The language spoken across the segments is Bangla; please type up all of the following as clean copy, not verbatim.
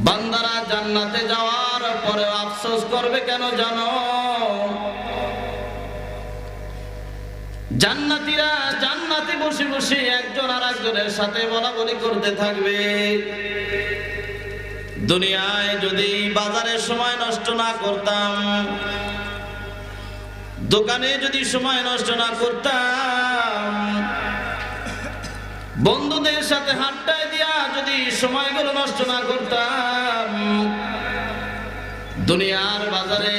বান্দারা জান্নাতে যাওয়ার পরে আফসোস করবে কেন জানো? জান্নাতীরা জান্নাতে বসে বসে একজন আর একজনের সাথে বলাবলি করতে থাকবে, দুনিয়ায় যদি বাজারে সময় নষ্ট না করতাম, দোকানে যদি সময় নষ্ট না করতাম, বন্ধুদের সাথে হাঁটায় দিয়া যদি সময়গুলো নষ্ট না করতাম, দুনিয়ার বাজারে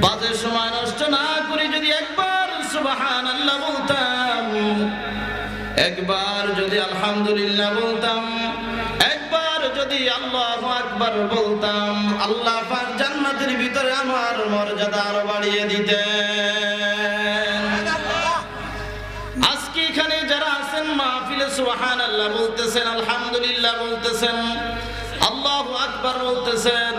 বাজে সময় নষ্ট না করে যদি একবার সুবহানাল্লাহ বলতাম, একবার যদি আলহামদুলিল্লাহ বলতাম, একবার যদি আল্লাহু আকবার বলতাম, আল্লাহ পাক জান্নাতের ভিতরে আমার মর্যাদা আরো বাড়িয়ে দিতেন। আজকে এখানে যারা আছেন মাহফিলে সুবহানাল্লাহ বলতেছেন, আলহামদুলিল্লাহ বলতেছেন, আল্লাহু আকবার বলতেছেন,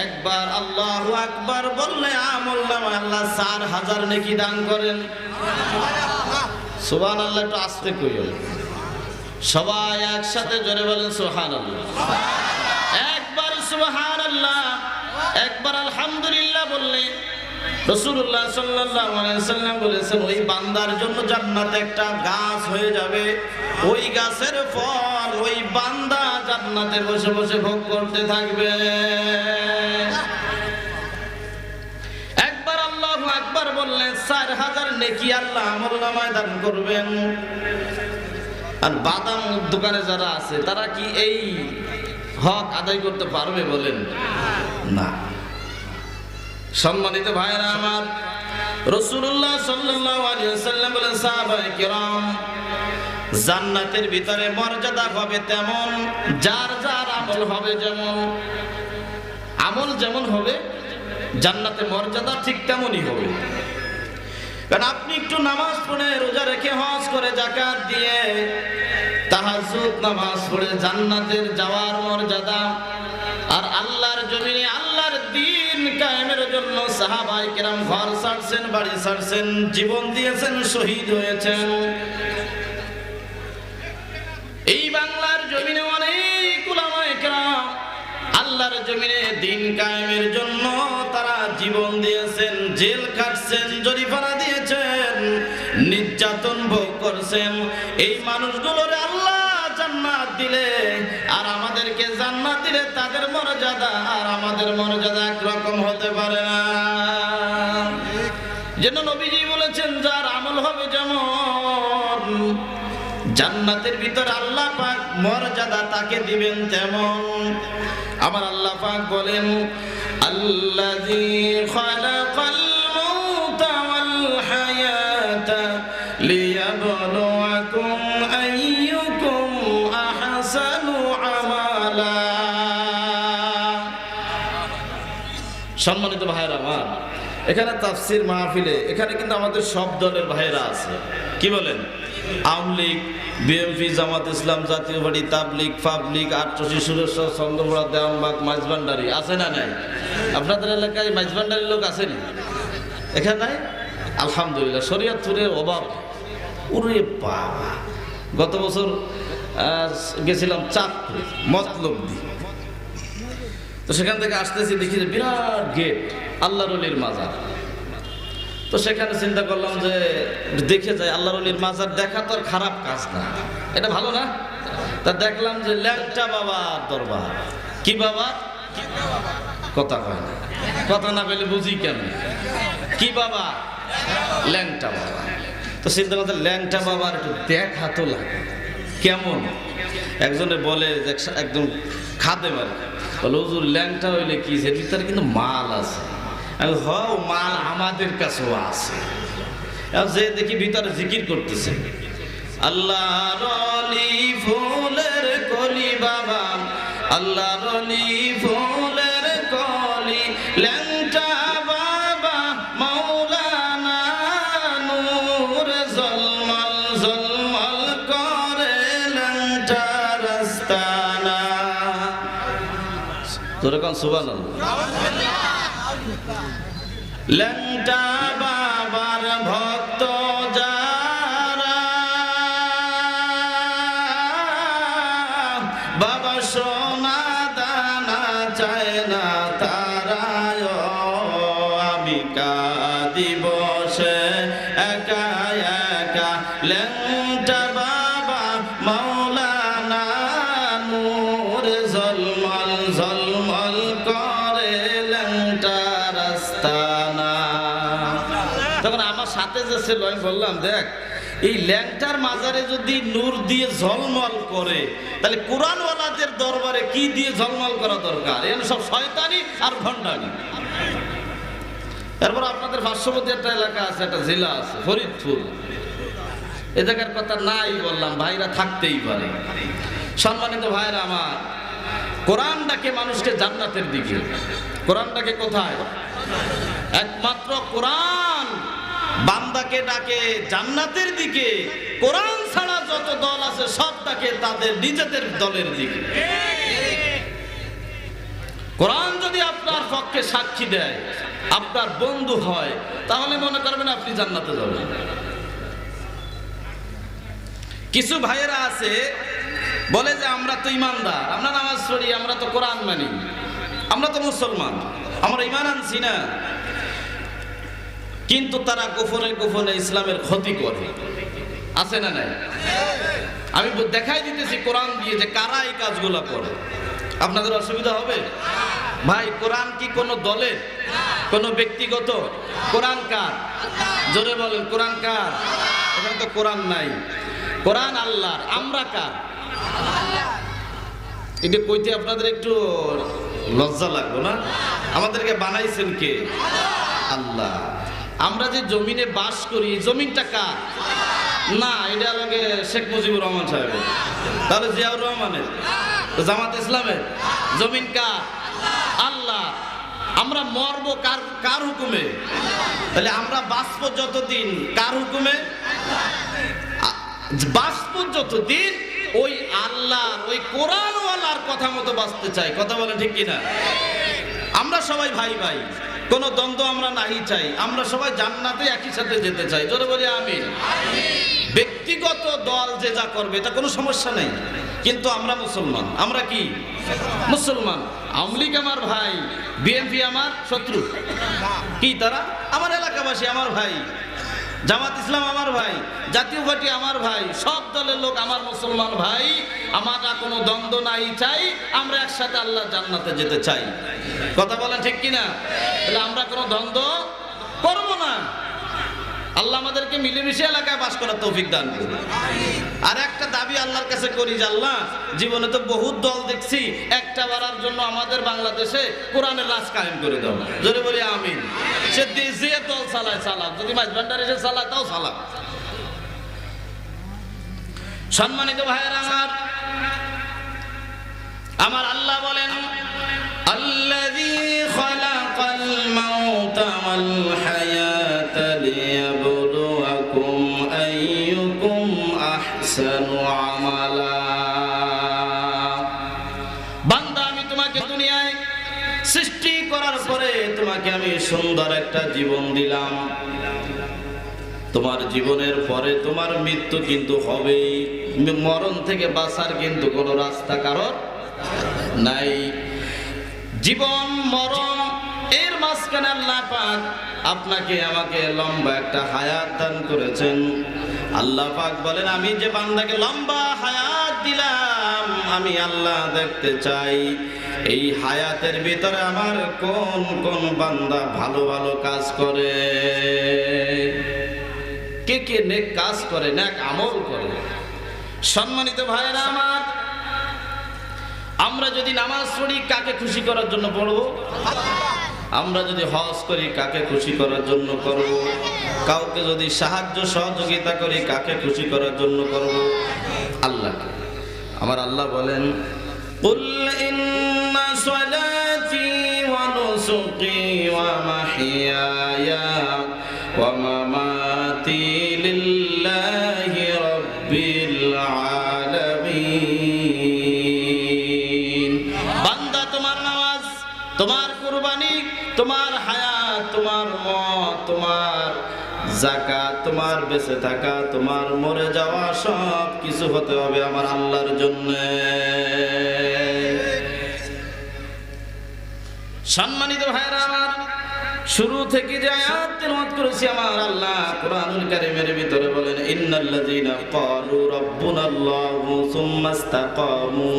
একবার আল্লাহু আকবার বললে আমলনামায় আল্লাহ 4000 নেকি দান করেন। সুবহানাল্লাহ একটু আস্তে কইও, সবাই একসাথে জোরে বলেন সুবহানাল্লাহ। একবার সুবহানাল্লাহ, একবার আলহামদুলিল্লাহ বললে রাসূলুল্লাহ সাল্লাল্লাহু আলাইহি ওয়াসাল্লাম বলেছেন ওই বান্দার জন্য জান্নাতে একটা গাছ হয়ে যাবে, ওই গাছের ফল ওই বান্দা জান্নাতে বসে বসে ভোগ করতে থাকবে। একবার আল্লাহু আকবার বললে 4000 নেকি আল্লাহ আমলনামায় দান করবেন। আর বাদাম দোকানে যারা আছে তারা কি এই হক আদায় করতে পারবে বলেন? না। সম্মানিত ভাইরা আমার, রাসূলুল্লাহ সাল্লাল্লাহু আলাইহি ওয়াসাল্লাম বলেন সাহাবায়ে কিরাম জান্নাতের ভিতরে মর্যাদা হবে তেমন, যার যার আমল হবে যেমন, আমল যেমন হবে জান্নাতে মর্যাদা ঠিক তেমনই হবে। কারণ আপনি একটু নামাজ পড়ে, রোজা রেখে, হজ করে, যাকাত দিয়ে, তাহাজ্জুদ নামাজ পড়ে জান্নাতের যাওয়ার মর্যাদা, আর আল্লাহর জমিনে আল্লাহর দ্বীন কায়েমের জন্য সাহাবায়ে কেরাম ঘর ছাড়ছেন, বাড়ি ছাড়ছেন, জীবন দিয়েছেন, শহীদ হয়েছেন। এই বাংলার জমিনে অনেক উলামায়ে কেরাম আল্লাহর জমিনে দ্বীন কায়েমের জন্য তারা জীবন দিয়েছেন, জেল কাটছেন, জরিমানা দিয়েছেন, নির্যাতন ভোগ করছেন। এই মানুষগুলোর আল্লাহ জান্নাত দিলে আর আমাদেরকে জান্নাত দিলে তাদের মর্যাদা আর আমাদের মর্যাদা একরকম হতে পারে না। যেন নবীজি বলেছেন যার আমল হবে যেমন, জান্নাতের ভিতর আল্লাহ পাক মর্যাদা তাকে দিবেন তেমন। আমার আল্লাহ পাক বলেন আল্লাযী খালাকাল মাউতা ওয়াল হায়াতা লিয়াবলুয়াকুম আইয়ুকুম আহসানু আমালা। সম্মানিত ভাইরা আমার, এখানে তাফসীর মাহফিলে এখানে কিন্তু আমাদের সব দলের ভাইরা আছে। কি বলেন? আওয়ামী লীগ, বিএনপি, জামাত ইসলাম, জাতীয় পার্টি, তাবলিগ, পাবলিক, আটরশি, সুরেশ্বর, চন্দ্রপুরা, দেওয়ানবাগ, মাইজভান্ডারি আছে না নাই? আপনাদের এলাকায় মাইজভান্ডারির লোক আছে না? এখানে নাই? আলহামদুলিল্লাহ। শরীয়তপুরের অভাব ওরে বাবা। গত বছর গেছিলাম চাঁদপুর মতলবদি, তো সেখান থেকে আসতেছি দেখি যে বিরাট গেট, আল্লাহর ওলির মাজার। তো সেখানে চিন্তা করলাম যে দেখে যাই, আল্লাহর ওলির মাজার দেখা তো আর খারাপ কাজ না, এটা ভালো না? তা দেখলাম যে ল্যাংটা বাবার দরবার। কি বাবা? কথা কয় না, কথা না পেলে বুঝি কেন? কি বাবা? ল্যাংটা বাবা। তো চিন্তা করতে ল্যাংটা বাবার একটু দেখা তো লাগে কেমন। একজনে বলে যে একদম খাদে মারে, বলে হুজুর ল্যাংটা হইলে কি এর ভিতরে কিন্তু মাল আছে। আমি হও মাল আমাদের কাছেও আছে। যে দেখি ভিতরে জিকির করতেছে আল্লাহর ওলি ফুলের কলি বাবা, আল্লাহর ওলি ফুলের কলি ল্যাংটা বাবা, মাওলানা নূর জলমল জলমল করে ল্যাংটা রাস্তানা। তোরা কোন সুবহানাল্লাহ। ল্যাংটা বাবার ভক্ত যারা, বাবা সোনা ঝলমল ঝলমল করে ল্যাংটার আস্তানা। তখন আমার সাথে যে ছিল আমি বললাম, দেখ এই ল্যাংটার মাজারে যদি নূর দিয়ে ঝলমল করে, তাহলে কোরআনওয়ালাদের দরবারে কি দিয়ে ঝলমল করা দরকার? এখানে সব শয়তানি আর ভণ্ডামি। এরপর আপনাদের পার্শ্ববর্তী একটা এলাকা আছে, একটা জেলা আছে ফরিদপুর, এ জায়গার কথা নাই বললাম, ভাইরা থাকতেই পারে। সম্মানিত ভাইরা আমার, কোরআন ডাকে মানুষকে জান্নাতের দিকে। কোরআন ডাকে কোথায়? একমাত্র কোরআন বান্দাকে ডাকে জান্নাতের দিকে। কোরআন ছাড়া যত দল আছে সব ডাকে তাদের নিজেদের দলের দিকে। কোরআন যদি আপনার পক্ষে সাক্ষী দেয়, আপনার বন্ধু হয়, তাহলে মনে করবেন আপনি জান্নাতে যাবেন। কিছু ভাইয়েরা আছে বলে যে আমরা তো ইমানদার, আমরা নামাজ পড়ি, আমরা তো কোরআন মানি, আমরা তো মুসলমান, আমরা ইমান আনছি না, কিন্তু তারা গোপনে গোপনে ইসলামের ক্ষতি করে। আছে না নাই? আমি দেখাই দিতেছি কোরআন দিয়ে যে কারা এই কাজগুলো করে। আপনাদের অসুবিধা হবে? ভাই, কোরআন কি কোনো দলের, কোনো ব্যক্তিগত? কোরআন কার? জোরে বলেন, কোরআন কার? এখানে তো কোরআন নাই। কোরআন আল্লাহর। আমরা কার? এটা কইতে আপনাদের একটু লজ্জা লাগলো না? আমাদেরকে বানাইছেন কে? আল্লাহ। আমরা যে জমিনে বাস করি, জমিনটা কার? না, এটা আগে শেখ মুজিবুর রহমান সাহেবের, তাহলে জিয়াউর রহমানের, জামাত ইসলামের। জমিন কার? আল্লাহ। আমরা মরবো কার কার হুকুমে? তাহলে আমরা বাঁচব যতদিন কার হুকুমে? বাঁচব যতদিন ওই আল্লাহ, ওই কোরআনওয়ালার কথা মতো বাঁচতে চাই। কথা বলে ঠিক কিনা? আমরা সবাই ভাই ভাই, কোন দ্বন্দ্ব আমরা নাহি চাই, আমরা সবাই জান্নাতে একই সাথে যেতে চাই। জোরে বলি আমিন। ব্যক্তিগত দল যে যা করবে এটা কোনো সমস্যা নেই, কিন্তু আমরা মুসলমান। আমরা কি মুসলমান? আওয়ামী লীগ আমার ভাই, বিএনপি আমার শত্রু। কি তারা? আমার এলাকাবাসী আমার ভাই, জামাত ইসলাম আমার ভাই, জাতীয় পার্টি আমার ভাই, সব দলের লোক আমার মুসলমান ভাই। আমরা কোনো দ্বন্দ্ব নাই চাই, আমরা একসাথে আল্লাহ জান্নাতে যেতে চাই। কথা বলেন ঠিক কিনা? তাহলে আমরা কোনো দ্বন্দ্ব করব না। আল্লাহ আমাদেরকে মিলেমিশে এলাকায় বাস করার তৌফিক দান করুন। আর একটা দাবি আল্লাহর কাছে করি যে আল্লাহ, জীবনে তো বহুত দল দেখছি, একটা বারার জন্য আমাদের বাংলাদেশে কোরআনের রাজ কায়েম করে দাও। জোরে বলি আমিন। সে যে দল চালায় চালাক, যদি মাঝভান্ডার এসে চালায় তাও চালাক। সম্মানিত ভাইয়েরা আমার, আমার আল্লাহ বলেন, আল্লাযী খালাকাল মাউতা ওয়াল হায়াতা লিয়াবলুয়াকুম আইয়ুকুম আহসানু আমালা। বান্দা, আমি তোমাকে দুনিয়ায় সৃষ্টি করার পরে তোমাকে আমি সুন্দর একটা জীবন দিলাম। তোমার জীবনের পরে তোমার মৃত্যু কিন্তু হবেই। মরণ থেকে বাঁচার কিন্তু কোনো রাস্তা কারণ নাই। জীবন মরণ এর মাঝখানে আল্লাহ পাক আপনাকে আমাকে লম্বা একটা হায়াত দান করেছেন। আল্লাহ পাক বলেন, আমি যে বান্দাকে লম্বা হায়াত দিলাম, আমি আল্লাহ দেখতে চাই এই হায়াতের ভিতরে আমার কোন কোন বান্দা ভালো ভালো কাজ করে, কে কে নেক কাজ করে, নেক আমল করে। সম্মানিত ভাইয়েরা আমার, আমরা যদি নামাজ পড়ি কাকে খুশি করার জন্য পড়বো? আমরা যদি হজ করি কাকে খুশি করার জন্য করব? কাউকে যদি সাহায্য সহযোগিতা করি কাকে খুশি করার জন্য করব? আল্লাহকে। আমার আল্লাহ বলেন, কুল ইন্না সালাতি ওয়া নুসুকি ওয়া মাহইয়ায়া ওয়া মামাতি লিল্লাহি রাব্বিল আলামিন। বান্দা, তোমার নামাজ, তোমার কুরবানি, তোমার হায়াত, তোমার মত, তোমার যাকাত, তোমার বেঁচে থাকা, তোমার মরে যাওয়া, সব কিছু হতে হবে আমার আল্লাহর জন্য। সম্মানিত ভাইরা আমার, শুরু থেকে যে আয়াত তেলাওয়াত করেছি আমার আল্লাহ কোরআনুল কারীমের ভিতরে বলেন, ইন্নাল্লাযীনা ক্বালু রাব্বুনাল্লাহু সুম্মা ইসতাকামু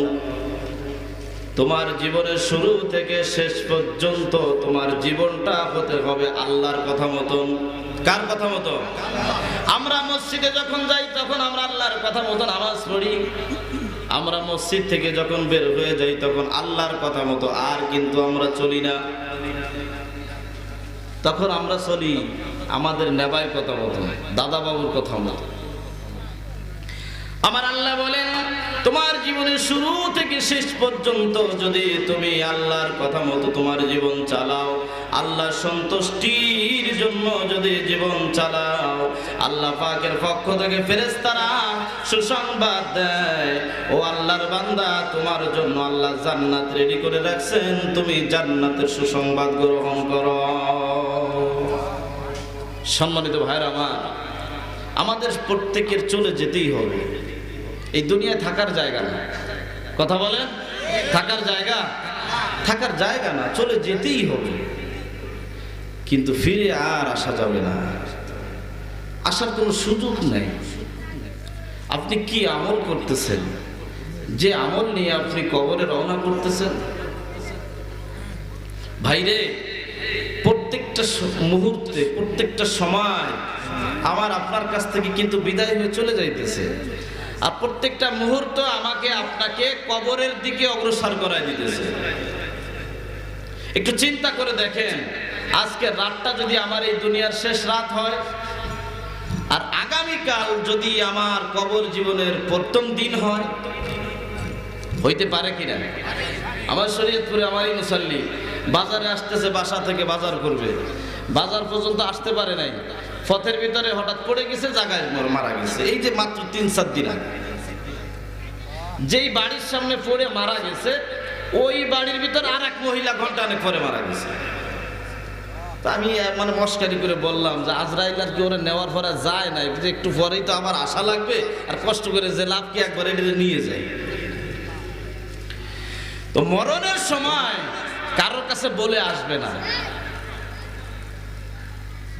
তোমার জীবনের শুরু থেকে শেষ পর্যন্ত তোমার জীবনটা হতে হবে আল্লাহর কথা মতন। কার কথা মতো? আমরা মসজিদে যখন যাই তখন আমরা আল্লাহর কথা মতো নামাজ পড়ি, আমরা মসজিদ থেকে যখন বের হয়ে যাই তখন আল্লাহর কথা মতো আর কিন্তু আমরা চলি না। তখন আমরা চলি আমাদের নেবাই কথা মতো, দাদা বাবুর কথা মতো। আমার আল্লাহ বলেন তোমার জীবনের শুরু থেকে শেষ পর্যন্ত যদি তুমি আল্লাহর কথা মতো তোমার জীবন চালাও, আল্লাহর সন্তুষ্টির জন্য যদি জীবন চালাও, আল্লাহ পাকের পক্ষ থেকে ফেরেশতারা সুসংবাদ দেয়, ও আল্লাহর বান্দা তোমার জন্য আল্লাহ জান্নাত রেডি করে রাখছেন, তুমি জান্নাতের সুসংবাদ গ্রহণ করো। সম্মানিত ভাইরা আমার, আমাদের প্রত্যেকের চলে যেতেই হবে। এই দুনিয়ায় থাকার জায়গা না। কথা বলেন, থাকার জায়গা? থাকার জায়গা না, চলে যেতেই হবে। কিন্তু ফিরে আর আসা যাবে না, আসার কোনো সুযোগ নেই। আপনি কি আমল করতেছেন যে আমল নিয়ে আপনি কবরে রওনা করতেছেন? ভাইরে, প্রত্যেকটা মুহূর্তে প্রত্যেকটা সময় আমার আপনার কাছ থেকে কিন্তু বিদায় হয়ে চলে যাইতেছে, আর প্রত্যেকটা মুহূর্ত আমাকে আপনাকে কবরের দিকে অগ্রসর করায় দিতেছে। একটু চিন্তা করে দেখেন, আজকে রাতটা যদি আমার এই দুনিয়ার শেষ রাত হয়, আর আগামীকাল যদি আমার কবর জীবনের প্রথম দিন হয়, হইতে পারে কিনা? আমার শরীয়তপুরে আমারই মুসাল্লি বাজারে আসতেছে, বাসা থেকে বাজার করবে, বাজার পর্যন্ত আসতে পারে নাই, পথের ভিতরে হঠাৎ পড়ে গেছে, জায়গায় মারা গেছে। এই যে মাত্র 3-4 দিন আগে যেই বাড়ির সামনে পড়ে মারা গেছে, ওই বাড়ির ভিতরে আর এক মহিলা ঘন্টাখানেক পরে মারা গেছে। তা আমি মানে মস্কারি করে বললাম যে আজরাইল আর কি ওরা নেওয়ার পরে যায় না, একটু পরেই তো আমার আশা লাগবে, আর কষ্ট করে যে লাভ কি একবার এটা নিয়ে যায়। তো মরণের সময় কারোর কাছে বলে আসবে না।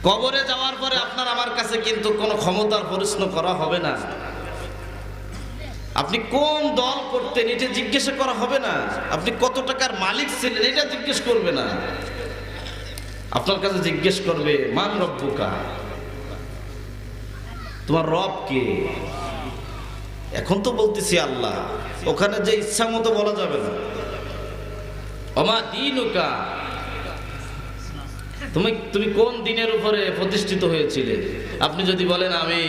কবরে যাওয়ার পরে আপনার আমার কাছে কিন্তু কোনো ক্ষমতার প্রশ্ন করা হবে না। আপনি কোন দল করতেন এটা জিজ্ঞেস করা হবে না। আপনি কত টাকার মালিক ছিলেন এটা জিজ্ঞেস করবে না। আপনার কাছে জিজ্ঞেস করবে মান রব্বুকা, তোমার রব কে? এখন তো বলতেছি আল্লাহ, ওখানে যে ইচ্ছা মতো বলা যাবে না। ওমা দীনুকা, তুমি কোন দিনের উপরে প্রতিষ্ঠিত হয়েছিলে? আপনি যদি বলেন আমি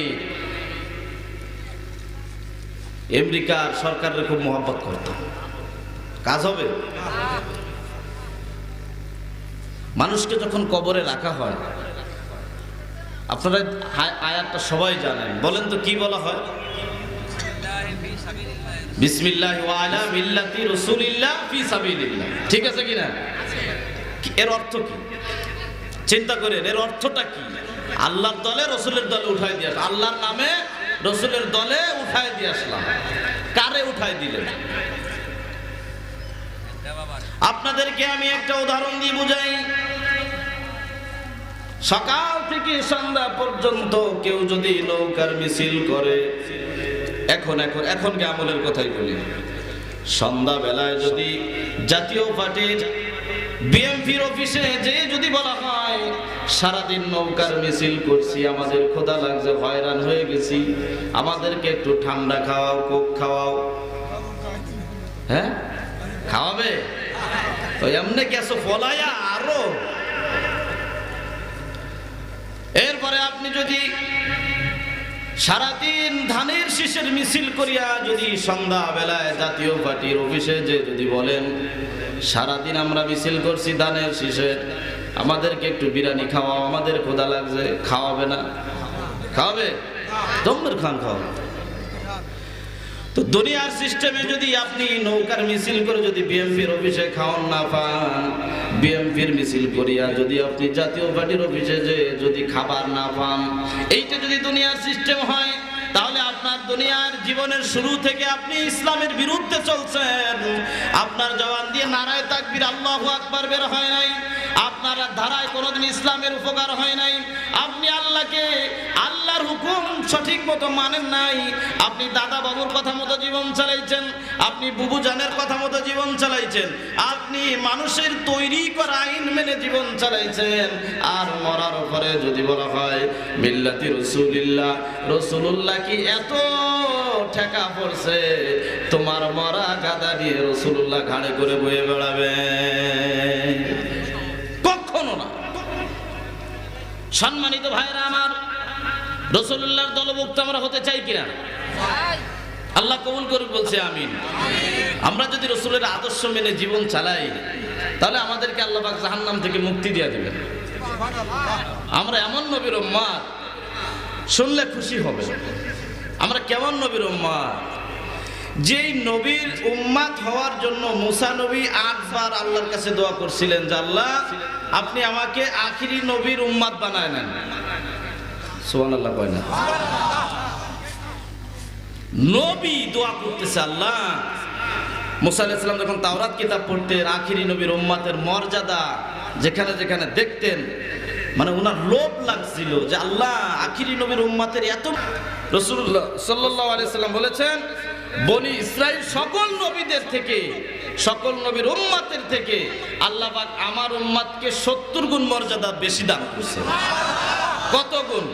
আমেরিকার সরকারের খুব মহব্বত করতাম, কাজ হবে? মানুষকে যখন কবরে রাখা হয়, আপনারা আয়াতটা সবাই জানেন, বলেন তো কি বলা হয়? বিসমিল্লাহি ওয়া আলা মিল্লাতি রাসূলিল্লাহ ফি সাবিলিল্লাহ। ঠিক আছে কিনা? এর অর্থ কি? চিন্তা করেন, এর অর্থটা কি? আল্লাহর দলে রসুলের দলে উঠাই দিয়ে আসলাম, আল্লাহর নামে রসুলের দলে উঠাই দিয়ে আসলাম। কারে উঠাই দিলেন? আপনাদেরকে আমি একটা উদাহরণ দিয়ে বুঝাই। সকাল থেকে সন্ধ্যা পর্যন্ত কেউ যদি নৌকার মিছিল করে, এখন কি আমলের কথাই বলি, সন্ধ্যা বেলায় যদি জাতীয় পার্টির বিএমপির অফিসে যে যদি বলা হয় সারাদিন নৌকার মিছিল করছি, আমাদের ক্ষুধা লাগছে, হয়রান হয়ে গেছি, আমাদেরকে একটু ঠান্ডা খাওয়াও, কোক খাওয়াও, হ্যাঁ খাওয়াবে? ওই এমনি গেছো ফলাইয়া আরো। এরপরে আপনি যদি সারাদিন ধানের শীষের মিছিল করিয়া যদি সন্ধ্যা বেলায় জাতীয় পার্টির অফিসে যে যদি বলেন সারাদিন আমরা মিছিল করছি ধানের শীষের, আমাদেরকে একটু বিরিয়ানি খাওয়াও, আমাদের ক্ষুধা লাগছে, খাওয়াবে না? খাওয়াবে? দমের খান খাওয়াবে। তো দুনিয়ার সিস্টেমে যদি আপনি নৌকার মিছিল করে যদি বিএমপির অফিসে খাওয়ান না পান, বিএমপির মিছিল করিয়া যদি আপনি জাতীয় পার্টির অফিসে যে যদি খাবার না পান, এইটা যদি দুনিয়ার সিস্টেম হয়, তাহলে আপনার দুনিয়ার জীবনের শুরু থেকে আপনি ইসলামের বিরুদ্ধে চলছেন। আপনার জবান দিয়ে নারায়ে তাকবীর আল্লাহু আকবার বের হয় নাই, আপনার ধারায় কোনোদিন ইসলামের উপকার হয় নাই, আপনি আল্লাহকে আল্লাহর হুকুম সঠিক মতো মানেন নাই, আপনি দাদা বাবুর কথা মতো জীবন চালাইছেন, আপনি বুবু জানের কথা মতো জীবন চালাইছেন, আপনি মানুষের তৈরি করা আইন মেনে জীবন চালাইছেন। আর মরার পরে যদি বলা হয় মিল্লাতি রাসূলিল্লাহ, রাসূলুল্লাহ কি এত ঠেকা পড়ছে, তোমার মরা গাদা দিয়ে রাসূলুল্লাহ ঘাড়ে করে বয়ে বেড়াবে? কখনো না। সম্মানিত ভাইরা আমার, রাসূলুল্লাহর দলভুক্ত আমরা হতে চাই কিনা? আল্লাহ কবুল করুক, বলছে আমিন। আমরা যদি রাসূলের আদর্শ মেনে জীবন চালাই, তাহলে আমাদেরকে আল্লাহ পাক জাহান্নাম থেকে মুক্তি দিয়ে দিবেন। আমরা এমন নবীর উম্মত, শুনলে খুশি হবে। আমরা কেমন নবীর উম্মত? যেই নবীর উম্মত হওয়ার জন্য মুসা নবী 8 বার আল্লাহর কাছে দোয়া করছিলেন যে আল্লাহ আপনি আমাকে আখিরি নবীর উম্মত বানায় নেন। সুবহানাল্লাহ কয় না? নবী দোয়া করতেছে আল্লাহ। মুসা আলাইহিস সালাম যখন তাওরাত কিতাব পড়তেন, আখিরি নবীর উম্মতের মর্যাদা যেখানে যেখানে দেখতেন, মানে ওনার লোভ লাগছিল যে আল্লাহ আখিরি নবীর উম্মতের এত। রাসূলুল্লাহ সাল্লাল্লাহু আলাইহি সাল্লাম বলেছেন বনি ইসরাইল সকল নবীদের থেকে, সকল নবীর উম্মতের থেকে আল্লাহ পাক আমার উম্মতকে 70 গুণ মর্যাদা বেশি দান করেছেন। কত গুণ?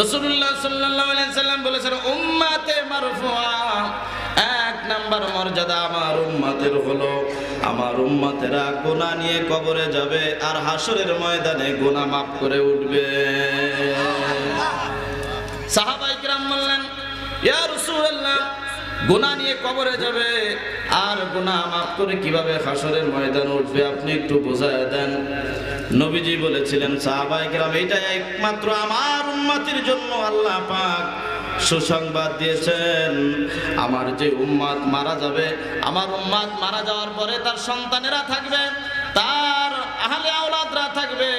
রাসূলুল্লাহ সাল্লাল্লাহু আলাইহি সাল্লাম বলেছেন উম্মতে মারফুআ, 1 নাম্বার মর্যাদা আমার উম্মতের হলো আমার উম্মতেরা গুনাহ নিয়ে কবরে যাবে আর হাসরের ময়দানে গুনাহ মাফ করে উঠবে। সাহাবায়ে কিরাম বললেন ইয়া রাসূলুল্লাহ, গুনাহ নিয়ে কবরে যাবে আর গুনাহ মাফ করে কিভাবে হাসরের ময়দানে উঠবে, আপনি একটু বুঝায় দেন। নবীজি বলেছিলেন সাহাবায়ে কিরাম, এইটা একমাত্র আমার উম্মতের জন্য আল্লাহ পাক সুসংবাদ দিয়েছেন। আমার যে উম্মত মারা যাবে, আমার উম্মত মারা যাওয়ার পরে তার সন্তানেরা থাকবে, তার আহলে আওলাদরা থাকবে,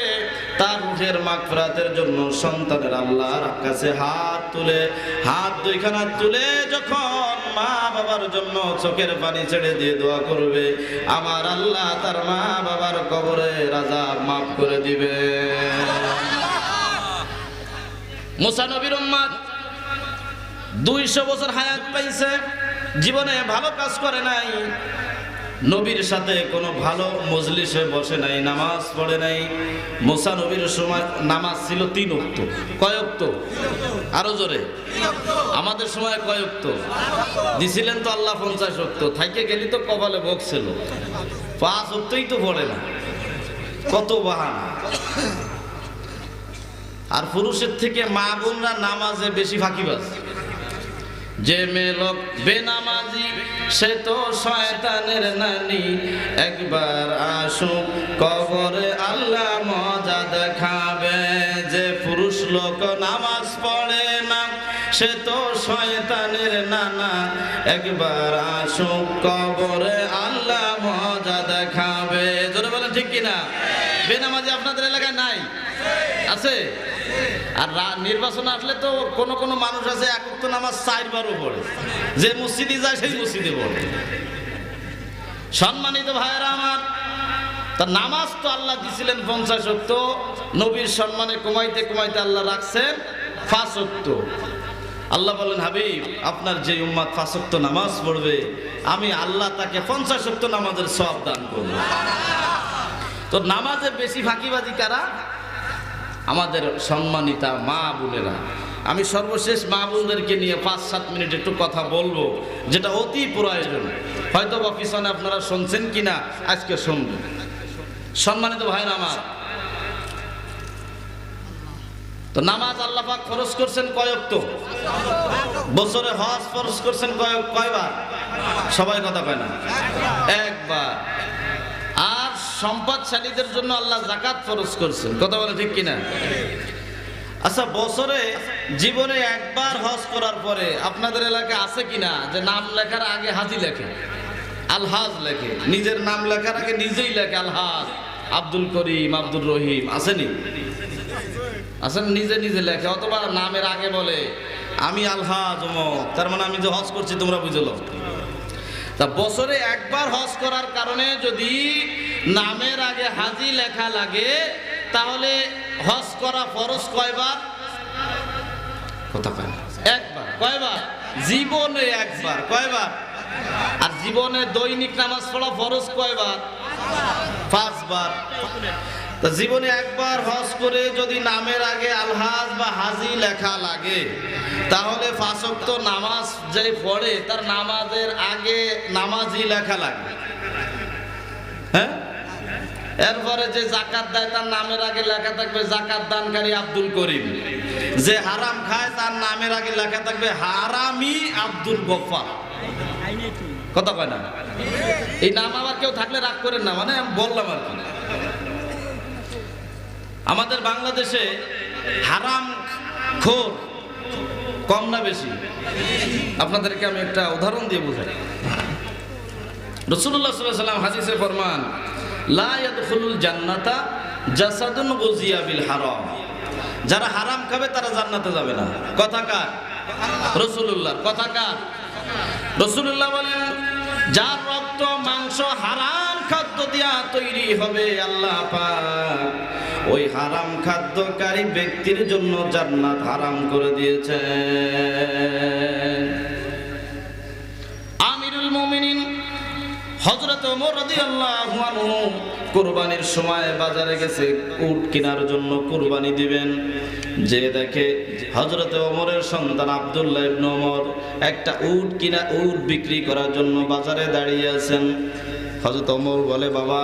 তার রূহের মাগফিরাতের জন্য সন্তানের আল্লাহর কাছে হাত দুইখানা তুলে যখন মা বাবার জন্য চোখের পানি ছেড়ে দিয়ে দোয়া করবে, আমার আল্লাহ তার মা বাবার কবরের আযাব মাফ করে দিবে। মুসা নবীর উম্মত 200 বছর হায়াত পাইছে, জীবনে ভালো কাজ করে নাই, নবীর সাথে কোনো ভালো মজলিসে বসে নাই, নামাজ পড়ে নাই। মুসা নবীর সময় নামাজ ছিল 3 ওয়াক্ত। কয় ওয়াক্ত? আরো জোরে। আমাদের সময় কয় ওয়াক্ত দিছিলেন? তো আল্লাহ 50 ওয়াক্ত। থাইকে গেলি তো কপালে বকছিল, 5 ওয়াক্তই তো পড়ে না। কত বাহানা! আর পুরুষের থেকে মা বোনরা নামাজে বেশি ফাঁকিবাজ। যে মেয়ে লোক বেনামাজি সে তো শয়তানের নানি, একবার আসুক কবরে আল্লাহ মজা দেখাবে। যে পুরুষ লোক নামাজ পড়ে না সে তো শয়তানের নানা, একবার আসুক কবরে আল্লাহ মজা দেখাবে। জোরে বলেন ঠিক কিনা? বেনামাজি আপনাদের এলাকায় নাই? আছে? আর নির্বাচন আসলে তো কোন কোন মানুষ আছে 1 ওয়াক্ত নামাজ 4 বারও পড়ে, যে মসজিদে যায় সেই মসজিদে পড়ে। সম্মানিত ভাইয়েরা আমার, তা নামাজ তো আল্লাহ দিছিলেন 50 ওয়াক্ত, নবীর সম্মানে কমাইতে কমাইতে আল্লাহ রাখছেন 5 ওয়াক্ত। আল্লাহ বলেন হাবিব, আপনার যে উম্মত 5 ওয়াক্ত নামাজ পড়বে, আমি আল্লাহ তাকে 50 ওয়াক্ত নামাজের সওয়াব দান করব। তো নামাজে বেশি ফাঁকিবাজি কারা? আমাদের সম্মানিতা মা বোনেরা। আমি সর্বশেষ মা বোনদেরকে নিয়ে 5-7 মিনিট একটু কথা বলবো, যেটা অতি প্রয়োজন। হয়তো বা পিছনে আপনারা শুনছেন কিনা, আজকে শুনবেন। সম্মানিত ভাইরা আমার, তো নামাজ আল্লাহ পাক ফরজ করছেন কয় ওয়াক্ত? বছরে হজ ফরজ করছেন কয়বার? সবাই কথা কয় না, একবার। আর সম্পদশালীদের জন্য আল্লাহ যাকাত ফরজ করছেন, কথা বলে ঠিক কিনা? আচ্ছা, বছরে জীবনে একবার হজ করার পরে আপনাদের এলাকায় আছে কিনা যে নাম লেখার আগে হাজি লেখে, আলহাজ লেখে, নিজের নাম লেখার আগে নিজেই লেখে আলহাজ, আব্দুল করিম, আব্দুল রহিম? আসেনি? আসেন, নিজে নিজে লেখে, অথবা নামের আগে বলে আমি আলহাজ অমুক, তার মানে আমি যে হজ করছি তোমরা বুঝলো। তা বছরে একবার হজ করার কারণে যদি নামের আগে হাজি লেখা লাগে, তাহলে হজ করা ফরজ কয়বার? কথা কয় না। একবার। কয়বার? জীবনে একবার। কয়বার? আর জীবনে দৈনিক নামাজ পড়া ফরজ কয়বার? 5 বার। তা জীবনে একবার হজ করে যদি নামের আগে আলহাজ বা হাজি লেখা লাগে, তাহলে 5 ওয়াক্ত নামাজ যে পড়ে তার নামাজের আগে নামাজি লেখা লাগবে। হ্যাঁ, এরপরে যে যাকাত দেয় তার নামের আগে লেখা থাকবে যাকাত দানকারী আব্দুল করিম। যে হারাম খায় তার নামের আগে লেখা থাকবে হারামি আব্দুল গফফার। কথা কয় না? এই নাম আবার কেউ থাকলে রাগ করেন না, মানে আমি বললাম আর কি। আমাদের বাংলাদেশে হারাম খোর কম না বেশি? আপনাদেরকে আমি একটা উদাহরণ দিয়ে বোঝাই। রাসূলুল্লাহ সাল্লাল্লাহু আলাইহি ওয়াসাল্লাম হাদিসে ফরমান, লা ইয়াদখুলুল জান্নাতা জাসাদুন গুযিয়া বিল হারাম। যারা হারাম খাবে তারা জান্নাতে যাবে না। কথা কার? রাসূলুল্লাহর। কথা কার? রাসূলুল্লাহ বলেন, যার রক্ত মাংস হারাম খাদ্য দিয়া তৈরি হবে, আল্লাহ পাক ওই হারাম খাদ্যকারী ব্যক্তির জন্য জান্নাত হারাম করে দিয়েছে। আমিরুল মুমিনিন হযরত ওমর রাদিয়াল্লাহু আনহু কুরবানির সময় বাজারে গেছে উট কেনার জন্য, কুরবানি দিবেন। যে দেখে হযরত ওমরের সন্তান আব্দুল্লাহ ইবনে ওমর একটা উট বিক্রি করার জন্য বাজারে দাঁড়িয়ে আছেন। হযরত ওমর বলে, বাবা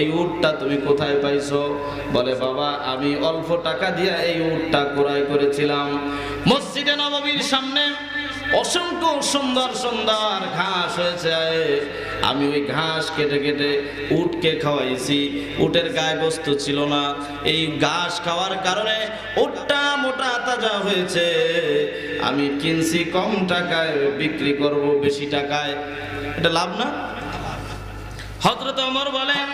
এই উটটা তুমি কোথায় পাইছো? বলে, বাবা আমি অল্প টাকা দিয়ে এই উটটা ক্রয় করেছিলাম। মসজিদে নববীর সামনে অসংখ্য সুন্দর সুন্দর ঘাস হয়েছে, আমি ওই ঘাস কেটে কেটে উটকে খাওয়াইছি। উটের গায়ে গোশত ছিল না, এই ঘাস খাওয়ার কারণে উটটা মোটা তাজা হয়েছে। আমি কিনছি কম টাকায়, বিক্রি করব বেশি টাকায়, এটা লাভ না? হযরত ওমর বলেন,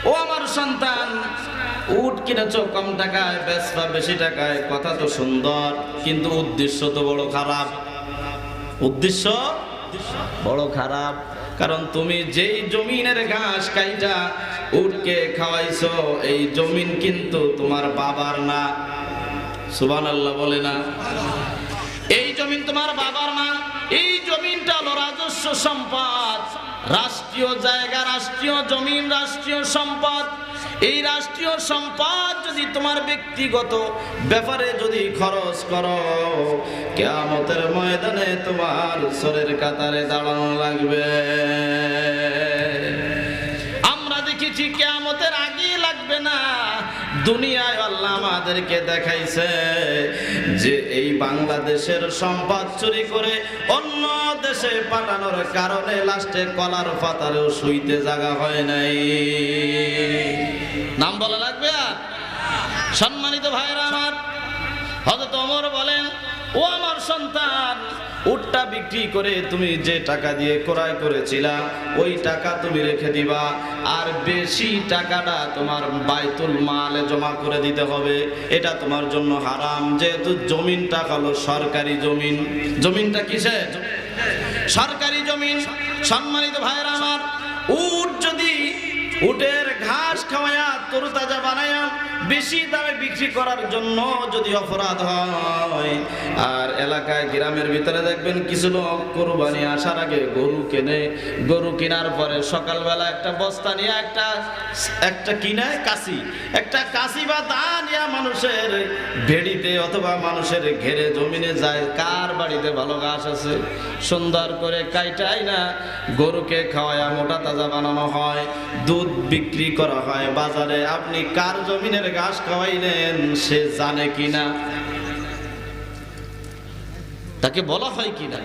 ও আমার সন্তান, উট কিনেছ কম টাকায়, বেচবা বেশি টাকায়, কথা তো সুন্দর, কিন্তু উদ্দেশ্য তো বড় খারাপ। উদ্দেশ্য বড় খারাপ, কারণ তুমি যেই জমিনের ঘাস কাইটা উটকে খাওয়াইছো, এই জমিন কিন্তু তোমার বাবার না। সুবহানাল্লাহ বলে না? এই জমিন তোমার বাবার না, এই জমিনটা হলো রাজস্ব সম্পদ, রাষ্ট্রীয় জায়গা, রাষ্ট্রীয় জমিন, রাষ্ট্রীয় সম্পদ। এই রাষ্ট্রীয় সম্পদ যদি তোমার ব্যক্তিগত ব্যাপারে যদি খরচ করো, কিয়ামতের ময়দানে তোমার সরের কাতারে দাঁড়ানো লাগবে। আমরা দেখেছি কিয়ামতের আগে লাগবে না, দুনিয়ায় আল্লাহ আমাদেরকে দেখাইছে যে এই বাংলাদেশের সম্পদ চুরি করে অন্য দেশে পাঠানোর কারণে লাস্টে কলার পাতারেও শুইতে জায়গা হয় নাই। নাম বলা লাগবে? আর সম্মানিত ভাইরা আমার, হযরত ওমর বলেন, ও আমার সন্তান, উটটা বিক্রি করে তুমি যে টাকা দিয়ে ক্রয় করেছিলা ওই টাকা তুমি রেখে দিবা, আর বেশি টাকাটা তোমার বাইতুল মালে জমা করে দিতে হবে। এটা তোমার জন্য হারাম, যেহেতু জমিনটা হলো সরকারি জমিন। জমিনটা কিসের? সরকারি জমিন। সম্মানিত ভাইরা আমার, উট যদি উটের ঘাস খাওয়ায়া তরুতাজা বানায়া বেশি দামে বিক্রি করার জন্য যদি অপরাধ হয়, আর এলাকায় গ্রামের ভিতরে দেখবেন কিছু লোক কোরবানি আসার আগে গরু কেনে, গরু কেনার পরে সকালবেলা একটা বস্তা নিয়ে একটা কিনায় কাশি, একটা কাশি বা দা নিয়ে মানুষের ভেড়িতে অথবা মানুষের ঘেরে জমিনে যায়, কার বাড়িতে ভালো ঘাস আছে সুন্দর করে কাইটাই না গরুকে খাওয়ায়া মোটা তাজা বানানো হয়, দুধ বিক্রি করা হয় বাজারে। আপনি কার জমিনের ঘাস খাওয়াইলেন সে জানে কিনা, তাকে বলা হয় কিনা?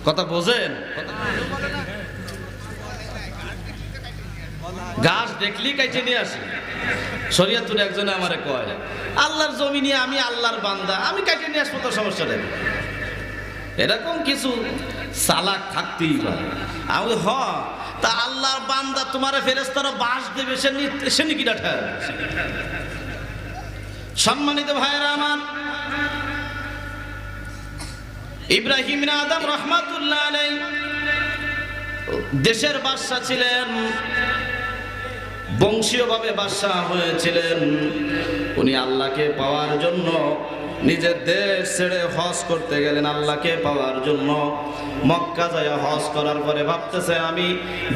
কথা বোঝেন? ঘাস দেখলি কাইটে নিয়ে আসে। শরিয়াতুর একজনে আমারে কয়, আল্লাহর জমিনে আমি আল্লাহর বান্দা, আমি কাইটে নিয়ে আসবো, তো সমস্যা নেই। এরকম কিছু চালাক থাকতেই পারে। আমি তা আল্লাহর বান্দা তোমার ফেরেশতারা বাস দেবে, সে নিকিটা ঠের। সম্মানিত ভাইরা আমার, ইব্রাহিম ইবনে আদম রাহমাতুল্লাহ আলাইহি দেশের বাদশা ছিলেন, বংশীয়ভাবে বাদশা হয়েছিলেন। উনি আল্লাহকে পাওয়ার জন্য নিজের দেশ ছেড়ে হজ করতে গেলেন আল্লাহকে পাওয়ার জন্য। মক্কা যায় হজ করার পরে ভাবতেছে আমি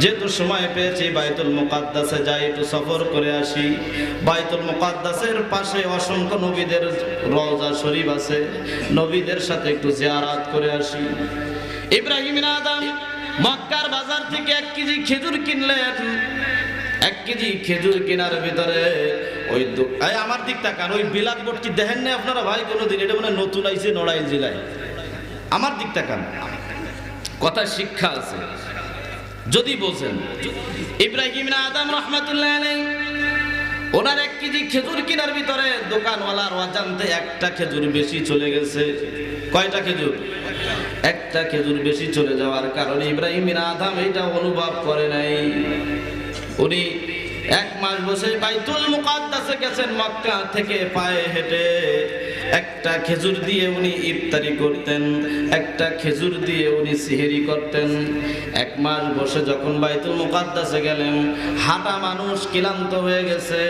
যেহেতু সময় পেয়েছি বাইতুল মুকাদ্দাসে যাই, একটু সফর করে আসি। বাইতুল মুকাদ্দাসের পাশে অসংখ্য নবীদের রওজা শরীফ আছে, নবীদের সাথে একটু জিয়ারত করে আসি। ইব্রাহিম আদম মক্কার বাজার থেকে 1 কেজি খেজুর কিনলেন। 1 কেজি খেজুর কেনার ভিতরে ওই আমার দিক তাকান, ওই বিলাত বটকি দেখেন না আপনারা ভাই কোনোদিন? এটা মানে নতুন আইছে নড়াইল জেলায়। আমার দিক তাকান, কথা শিক্ষা আছে যদি বোঝেন। ইব্রাহিম আদম রাহমাতুল্লাহ আলাইহি ওনার 1 কেজি খেজুর কেনার ভিতরে দোকানওয়ালার অজান্তে একটা খেজুর বেশি চলে গেছে। কয়টা খেজুর? একটা খেজুর বেশি চলে যাওয়ার কারণে ইব্রাহিম আদম এটা অনুভব করে নাই। উনি 1 মাস বসে বাইতুল মুকাদ্দাসে গেছেন, মক্কা থেকে পায়ে হেঁটে। একটা খেজুর দিয়ে উনি ইফতারি করতেন, একটা খেজুর দিয়ে উনি সিহরি করতেন। 1 মাস বসে যখন বাইতুল মুকাদ্দাসে গেলেন, হাঁটা মানুষ ক্লান্ত হয়ে গেছে,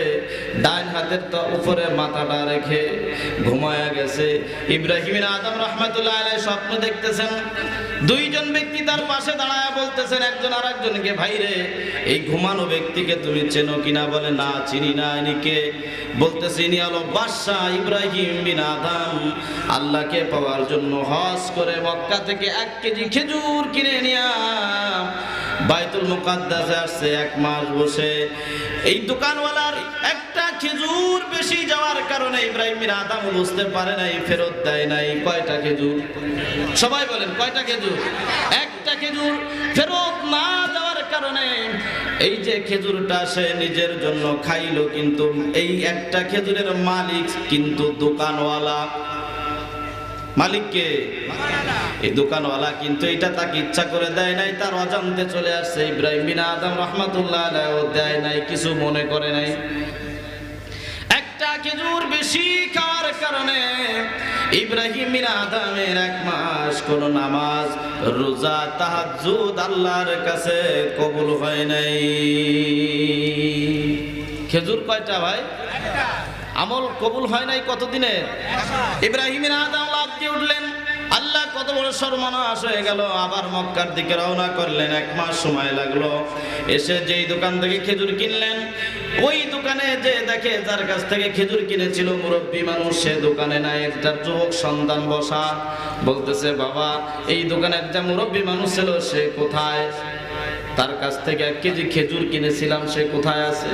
ডান হাতের তো উপরে মাথাটা রেখে ঘুমায়া গেছে। ইব্রাহিম আদম রাহমাতুল্লাহ আলাইহি স্বপ্ন দেখতেছেন, 2 জন ব্যক্তি তার পাশে দাঁড়ায় বলতেছেন একজন আরেকজনকে, ভাই রে এই ঘুমানো ব্যক্তিকে তুমি চেনো কিনা? বলে না চিনি না। ইনি কে? বলতেছে ইনি হলো বাদশা ইব্রাহিম বিন আদম, আল্লাহকে পাওয়ার জন্য হজ করে মক্কা থেকে 1 কেজি খেজুর কিনে নিয়ে বাইতুল মুকাদ্দাসে আসছে 1 মাস বসে। এই দোকানওয়ালার একটা খেজুর বেশি যাওয়ার কারণে ইব্রাহিম বিন আদম বুঝতে পারে নাই, ফেরত দেয় নাই। কয়টা খেজুর? সবাই বলেন কয়টা খেজুর? একটা খেজুর ফেরত না যাওয়ার কারণে এই যে খেজুরটা সে নিজের জন্য খাইলো, কিন্তু এই একটা খেজুরের মালিক কিন্তু দোকানওয়ালা। মালিককে? এই দোকানওয়ালা কিন্তু এটা তাকে ইচ্ছা করে দেয় নাই, তার অজান্তে চলে আসছে। ইব্রাহিম বিন আদম রাহমাতুল্লাহ আলাইহি দেয় নাই, কিছু মনে করে নাই। একটা খেজুর বেশি খাওয়ার কারণে ইব্রাহিম বিন আদমের 1 মাস কোন নামাজ রোজা তাহাজ্জুদ আল্লাহর কাছে কবুল হয় নাই। খেজুর কয়টা ভাই? আমল কবুল হয় নাই কতদিনে? ইব্রাহিম বিন আদম লাফ দিয়ে উঠলেন, আল্লাহ কত বড় সর্বনাশ হয়ে গেল। আবার মক্কার দিকে রওনা করলেন, 1 মাস সময় লাগলো। এসে যেই দোকান থেকে খেজুর কিনলেন, ওই দোকানে যে দেখে যার কাছ থেকে খেজুর কিনেছিল মুরব্বী মানুষ, সে দোকানে নাই, একটা যুবক সন্তান বসা। বলতেছে বাবা এই দোকানে একটা মুরব্বী মানুষ ছিল, সে কোথায়? তার কাছ থেকে 1 কেজি খেজুর কিনেছিলাম, সে কোথায় আছে?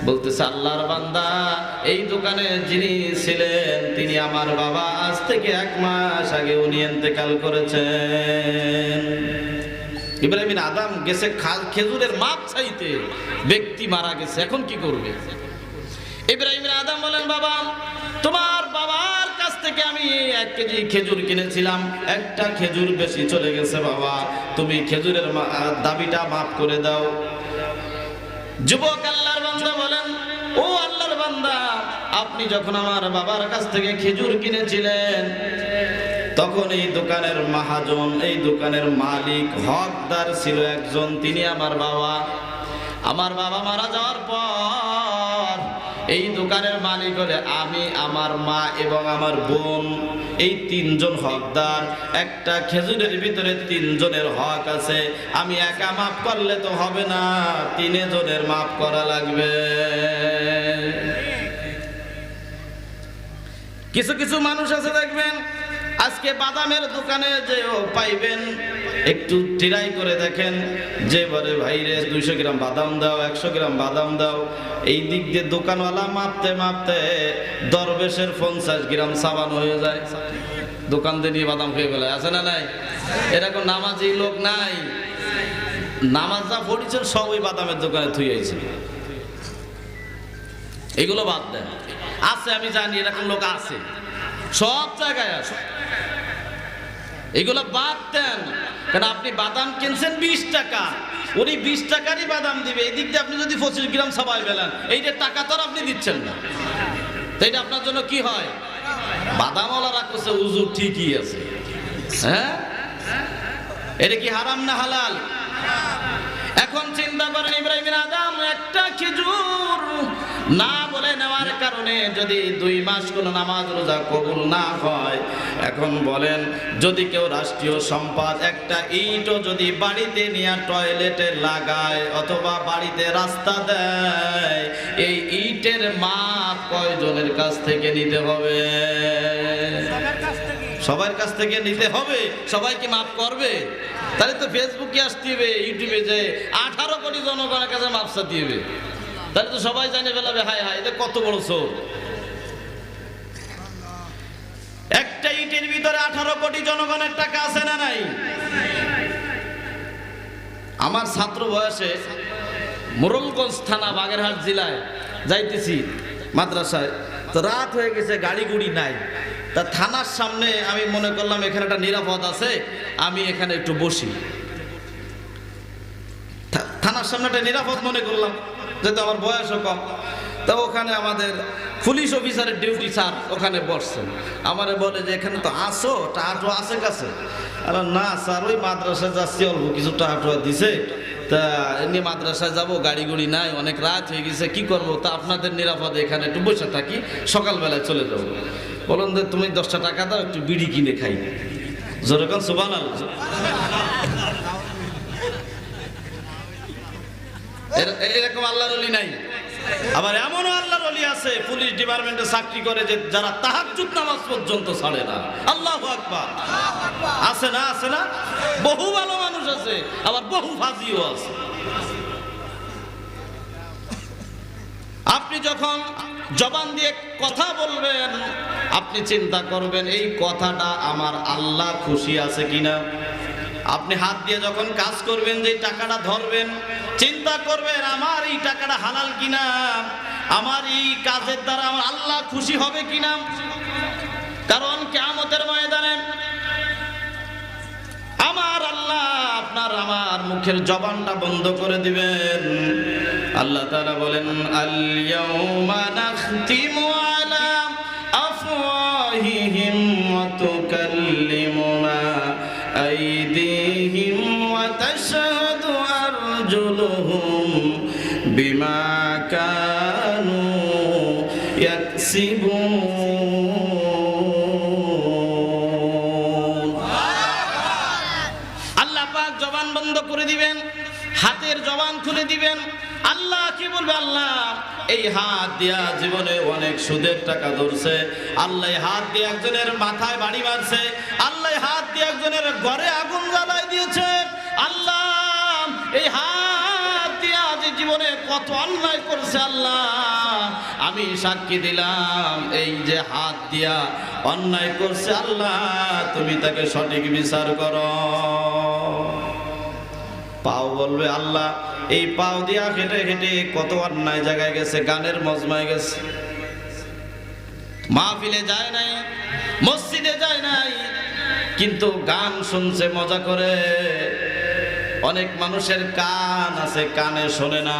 বলতেছে আল্লাহর বান্দা এই দোকানে যিনি ছিলেন তিনি আমার বাবা, আজ থেকে 1 মাস আগে উনি ইন্তেকাল করেছেন। ইব্রাহিম বিন আদম গেছে খেজুরের মাপ চাইতে, ব্যক্তি মারা গেছে, এখন কি করবে? ইব্রাহিম বিন আদম বলেন বাবা তোমার বাবার কাছ থেকে আমি 1 কেজি খেজুর কিনেছিলাম, একটা খেজুর বেশি চলে গেছে বাবা, তুমি খেজুরের দাবিটা মাফ করে দাও। যুবক আল্লাহর বান্দা বলেন ও আল্লাহর বান্দা, আপনি যখন আমার বাবার কাছ থেকে খেজুর কিনেছিলেন তখন এই দোকানের মাহাজন, এই দোকানের মালিক, হকদার ছিল একজন, তিনি আমার বাবা। আমার বাবা মারা যাওয়ার পর এই দোকানের মালিক হলে আমি, আমার মা এবং আমার বোন, এই 3 জন হকদার। একটা খেজুরের ভিতরে 3 জনের হক আছে, আমি একা মাফ করলে তো হবে না, 3 জনের মাফ করা লাগবে। কিছু কিছু মানুষ আছে দেখবেন আজকে বাদামের দোকানে যেও পাইবেন, একটু ট্রাই করে দেখেন যে বলে ভাই রে 200 গ্রাম বাদাম দাও, 100 গ্রাম বাদাম দাও, এই দিক দিয়ে দোকানওয়ালা মাপতে মাপতে দরবেশের 50 গ্রাম সাবান হয়ে যায়, দোকান দিয়ে নিয়ে বাদাম খেয়ে ফেলে। আছে না নাই? এরকম নামাজি লোক নাই? নামাজ যা পড়েছেন সব ওই বাদামের দোকানে থুই আইছে। এগুলো বাদ দেন, আছে আমি জানি এরকম লোক আছে, সব জায়গায় আছে। এগুলো বাদ দেন, কারণ আপনি বাদাম কিনছেন 20 টাকা, উনি 20 টাকারই বাদাম দিবে, এই দিক দিয়ে আপনি যদি 25 গ্রাম সবাই পেলেন, এইটা টাকা তো আপনি দিচ্ছেন না, তো এটা আপনার জন্য কি হয়? বাদামওয়ালারা করছে হুজুর ঠিকই আছে। হ্যাঁ, এটা কি হারাম না হালাল? এখন চিন্তা করেন ইব্রাহিম বিন আদম একটা খেজুর না বলে নেওয়ার কারণে কারণে যদি 2 মাস কোনো নামাজ রোজা কবুল না হয়, এখন বলেন যদি কেউ রাষ্ট্রীয় সম্পদ একটা ইটও যদি বাড়িতে নিয়ে টয়লেটে লাগায় অথবা বাড়িতে রাস্তা দেয়, এই ইটের মাপ কয়জনের কাছ থেকে নিতে হবে? সবার কাছ থেকে নিতে হবে। সবাই কি মাপ করবে? তাহলে তো ফেসবুকে আসতে হবে, ইউটিউবে যে 18 কোটি জনগণের কাছে মাপ চাইতে হবে, তাহলে তো সবাই জানে ফেলাবে হায় হায় এটা কত বড় চোর। একটা ইটের ভিতরে 18 কোটি জনগণের টাকা আছে না নাই? আমার ছাত্র বয়সে মোরলগঞ্জ থানা বাগেরহাট জেলায় যাইতেছি মাদ্রাসায়, তো রাত হয়ে গেছে, গাড়ি গুড়ি নাই। তা থানার সামনে আমি মনে করলাম এখানে একটা নিরাপদ আছে, আমি এখানে একটু বসি। থানার সামনে একটা নিরাপদ মনে করলাম, যেহেতু আমার বয়সও কম। তা ওখানে আমাদের পুলিশ অফিসারের ডিউটি স্যার ওখানে বসছেন। আমারে বলে যে এখানে তো আসো, টাহাটু আছে কাছে? আর না স্যার, ওই মাদ্রাসায় যাচ্ছি, অল্প কিছু টাহাটুয়া দিছে, তা এমনি মাদ্রাসায় যাবো, গাড়ি গুড়ি নাই, অনেক রাত হয়ে গেছে, কি করব? তা আপনাদের নিরাপদে এখানে একটু বসে থাকি, সকালবেলায় চলে যাবো। বলুন যে তুমি 10টা টাকা দাও, একটু বিড়ি কিনে খাই। যেরকম সুবহানাল্লাহ। এরকম আল্লাহর ওলি নাই। আবার এমনও আল্লাহর ওলি আছে পুলিশ ডিপার্টমেন্টে চাকরি করে যে যারা তাহাজ্জুদ নামাজ পর্যন্ত ছাড়ে না। আল্লাহু আকবার। আছে না? আছে না? বহু ভালো মানুষ আছে, আবার বহু ফাজিও আছে। আপনি যখন জবান দিয়ে কথা বলবেন, আপনি চিন্তা করবেন এই কথাটা আমার আল্লাহ খুশি আছে কিনা। আপনি হাত দিয়ে যখন কাজ করবেন, যে টাকাটা ধরবেন, চিন্তা করবেন আমার এই টাকাটা হালাল কিনা, আমার এই কাজের দ্বারা আমার আল্লাহ খুশি হবে কিনা। কারণ কিয়ামতের ময়দানে আমার আল্লাহ আপনার আমার মুখের জবানটা বন্ধ করে দিবেন। আল্লাহ তাআলা বলেন, আল ইয়াউমা নাখতিমু আলা আফওয়াহিহিম ওয়া তুকাল্লিমুনা আইদিহিম ওয়া তাশহাদু আরজুলুহুম বিমা কানু ইয়াকসিবুন। আল্লাহ পাক জবান বন্ধ করে দিবেন, হাতের জবান খুলে দিবেন। আল্লাহ কি বলবে? আল্লাহ এই হাত দিয়া জীবনে অনেক সুদের টাকা ধরছে, আল্লাহ হাত দিয়ে একজনের মাথায় বাড়ি মারছে, আল্লাহ হাত দিয়ে একজনের ঘরে আগুন জ্বালাই দিয়েছে, আল্লাহ এই হাত দিয়া যে জীবনে কত অন্যায় করছে, আল্লাহ আমি সাক্ষী দিলাম এই যে হাত দিয়া অন্যায় করছে, আল্লাহ তুমি তাকে সঠিক বিচার করো। পাও বলবে আল্লাহ এই পাও দিয়া হেঁটে হেঁটে কত অন্যায় জায়গায় গেছে, গানের মজমায় গেছে, মাহফিলে যায় নাই, মসজিদে যায় নাই, কিন্তু গান শুনছে মজা করে। অনেক মানুষের কান আছে, কানে শোনে না,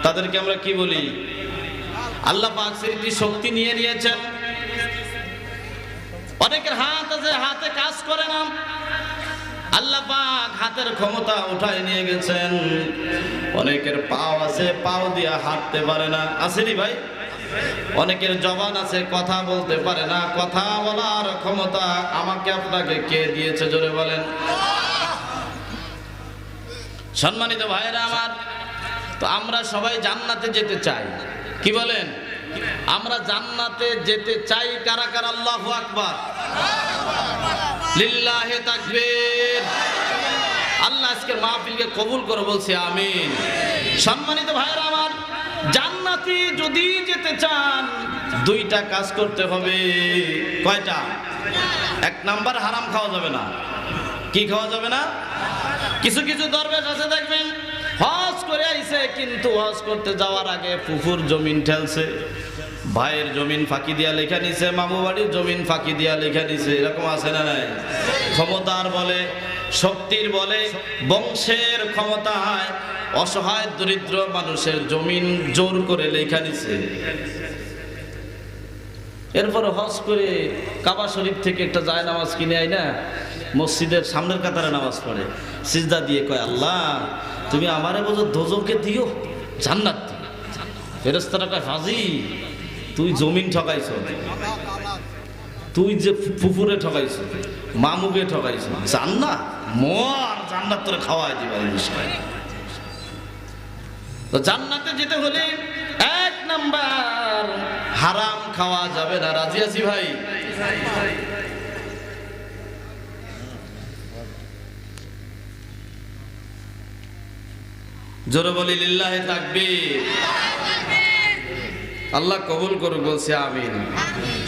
তাদেরকে আমরা কি বলি? আল্লাহ পাক স্মৃতি শক্তি নিয়ে নিয়েছেন। অনেকের হাত আছে, হাতে কাজ করে না, আল্লাহ পাক হাতের ক্ষমতা উঠায় নিয়ে গেছেন। অনেকের পাও আছে, পাও দিয়া হাঁটতে পারে না, আসেনি ভাই? অনেকের জবান আছে, কথা বলতে পারে না, কথা বলার ক্ষমতা আমাকে আপনাকে কে দিয়েছে? জোরে বলেন। সম্মানিত ভাইরা আমার, তো আমরা সবাই জান্নাতে যেতে চাই, কি বলেন? আমরা জান্নাতে যেতে চাই। কারা কারা? আল্লাহু আকবার, লিল্লাহি তাকবীর। আল্লাহ আজকের মাহফিলকে কবুল করে বলছি আমিন। সম্মানিত ভাইরা আমার, জান্নাতে যদি যেতে চান 2টা কাজ করতে হবে। কয়টা? 1 নাম্বার, হারাম খাওয়া যাবে না। কি খাওয়া যাবে না? কিছু কিছু দরবেশ আছে দেখবেন হজ করে আইছে, কিন্তু হজ করতে যাওয়ার আগে ফুফুর জমিন ঠেলছে, ভাইয়ের জমিন ফাঁকি দিয়া লেখা নিছে, মামু বাড়ির জমিন ফাঁকি দিয়া লেখা নিছে। এরকম আছে না নাই? ক্ষমতার বলে, শক্তির বলে, বংশের ক্ষমতায় অসহায় দরিদ্র মানুষের জমিন জোর করে লেখা নিছে। এরপরে হজ করে কাবা শরীফ থেকে একটা জায়নামাজ কিনে আয় না, মসজিদের সামনের কাতারে নামাজ পড়ে, সিজদা দিয়ে কয় আল্লাহ তুমি আমারে বোঝো দোজখে দিও, জান্নাত দিও। ফেরেশতারা কয় ফাজি তুই জমিন ঠকাইছ, তুই যে ফুফুরে ঠকাইছ, মামুকে ঠকাইছ, জান্নাত মর, জান্নাত তোরে খাওয়াই দিবা এই বিষয়। তো জান্নাতে যেতে হলে এক নাম্বার হারাম খাওয়া যাবে না। রাজি আছি ভাই? জোরে বলি লিল্লাহি তাকবীর। আল্লাহ কবুল করুক, বলছি আমিন।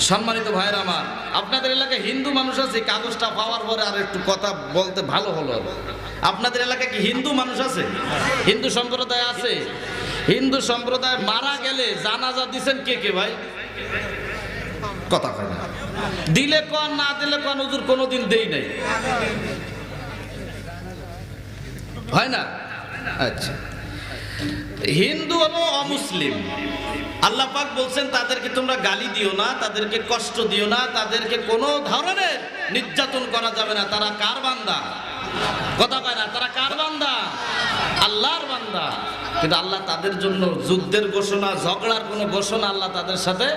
সম্মানিত ভাইরা আমার, আপনাদের এলাকায় হিন্দু মানুষ আছে? কাগজটা পাওয়ার পরে আর একটু কথা বলতে ভালো হলো। আপনাদের এলাকায় কি হিন্দু মানুষ আছে? হিন্দু সম্প্রদায় আছে? হিন্দু সম্প্রদায় মারা গেলে জানাজা দিছেন কে কে ভাই? কথা কয় না। দিলে কোন, না দিলে কোন, হুজুর কোনোদিন দেই নাই, হয় না? আচ্ছা, হিন্দু হলো অমুসলিম। আল্লাহ পাক বলছেন তাদেরকে তোমরা গালি দিও না, তাদেরকে কষ্ট দিও না, তাদেরকে কোনো ধরনের নির্যাতন করা যাবে না। তারা কার বান্দা? কথা কয় না। তারা কার বান্দা? আল্লাহর বান্দা। কিন্তু আল্লাহ তাদের জন্য যুদ্ধের ঘোষণা, ঝগড়ার কোনো ঘোষণা আল্লাহ তাদের সাথে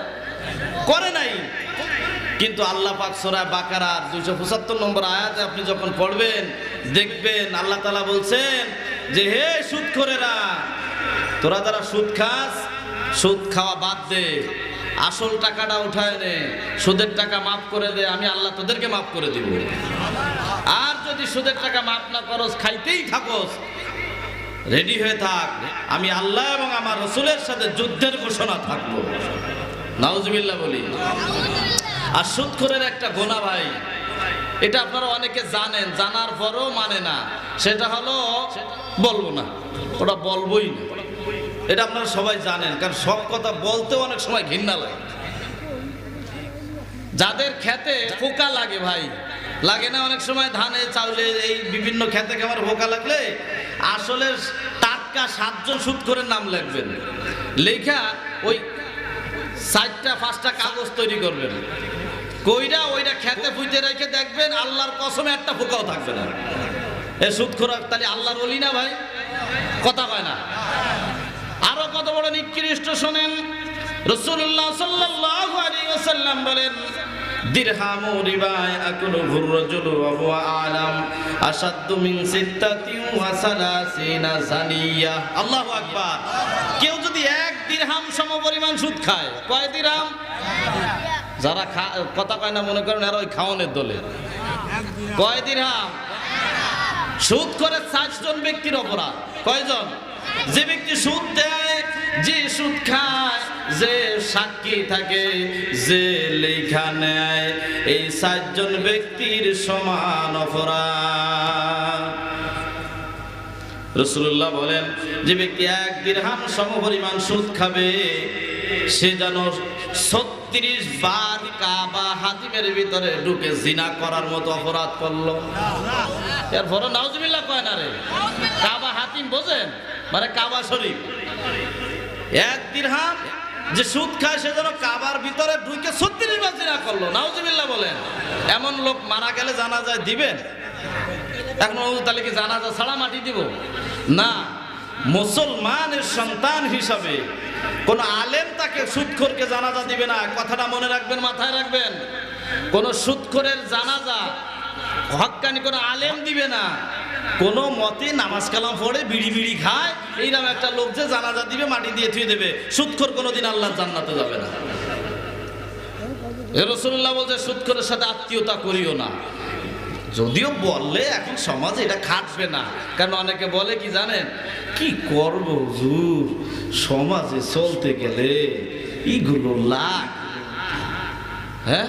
করে নাই। কিন্তু আল্লাহ পাক সূরা বাকারার 275 নম্বর আয়াতে আপনি যখন পড়বেন দেখবেন আল্লাহ তাআলা বলছেন যে হে সুদখোরেরা, তোরা যারা সুদ খাস, সুদ খাওয়া বাদ দে, আসল টাকাটা উঠায় নে, সুদের টাকা মাফ করে দে, আমি আল্লাহ তোদেরকে মাফ করে দিব। আর যদি সুদের টাকা মাফ না করস, খাইতেই থাকস, রেডি হয়ে থাক, আমি আল্লাহ এবং আমার রাসূলের সাথে যুদ্ধের ঘোষণা থাকবো। নাউজুবিল্লাহ বলি। আর সুদখোরের একটা গোনা ভাই, এটা আপনারা অনেকে জানেন, জানার পরও মানে না, সেটা হলো বলবো না, ওটা বলবোই না। এটা আপনারা সবাই জানেন, কারণ সব কথা বলতেও অনেক সময় ঘৃণা লাগে। যাদের খেতে পোকা লাগে ভাই, লাগে না অনেক সময় ধানে চাউলে এই বিভিন্ন খেতে কেমন পোকা লাগলে, আসলে টাটকা 7 জন সুদখোরের নাম লিখবেন, লেখা ওই 4টা 5টা কাগজ তৈরি করবেন, কইরা ওইটা খেতে ফুইতে রেখে দেখবেন আল্লাহর কসমে একটা পোকাও থাকবে না। এ সুদখোর তাহলে আল্লাহর ওলি না ভাই? কথা কয় না। আরো কত বড় নিকৃষ্ট শোনেন, রাসূলুল্লাহ সাল্লাল্লাহু আলাইহি ওয়াসাল্লাম বলেন দিরহামু রিবায় আকুলুহু রাজুলু ওয়া হুয়া আলাম আশাদ্দু মিন 36 জানিয়া। আল্লাহু আকবার। কেউ যদি 1 দিরহাম সমপরিমাণ সুদ খায়, কয় দিরহাম? যারা কথা কয় না মনে করেন আর ওই খাওয়ানোর দলে। কয় দিরহাম? সুদ করে 60 জন ব্যক্তির অপরাধ। কয়জন? যে ব্যক্তি সুদ দেয়, যে সুদ খায়, যে সাক্ষী থাকে, যে লেখা নেয়, এই 60 জন ব্যক্তির সমান অপরাধ। রাসূলুল্লাহ বলেন যে ব্যক্তি 1 দিরহাম সমপরিমাণ সুদ খাবে, সে যেন 36 বার কাবা হাতিমের ভিতরে ঢুকে জিনা করার মতো অপরাধ করলো। এরপরে নাউজুবিল্লাহ কয় না রে। কাবা হাতিম বোঝেন? মানে কাবা শরীফ। 1 দিরহাম যে সুদ খায় সে যেন কাবার ভিতরে ঢুকে 36 বার জিনা করলো। নাউজুবিল্লাহ বলেন। এমন লোক মারা গেলে জানাজা দিবেন? এখন তাহলে কি জানাজা ছাড়া মাটি দিব? না, মুসলমানের সন্তান হিসাবে কোন আলেম তাকে সুদখোরকে জানাজা দিবে না। কথাটা মনে রাখবেন, মাথায় রাখবেন। কোন সুদখোরের জানাজা হক্কানি কোন আলেম দিবে না। কোন মতে নামাজ কালাম পড়ে বিড়ি বিড়ি খায় এইরকম একটা লোক যে জানাজা দিবে, মাটি দিয়ে থুয়ে দেবে, সুদখোর কোনোদিন আল্লাহর জান্নাতে যাবে না। রাসূলুল্লাহ বলছে সুদখোরের সাথে আত্মীয়তা করিও না। যদিও বললে এখন সমাজে এটা খাটবে না, কারণ অনেকে বলে কি জানেন, কি করব হুজুর, সমাজে চলতে গেলে এইগুলো লাগ, হ্যাঁ,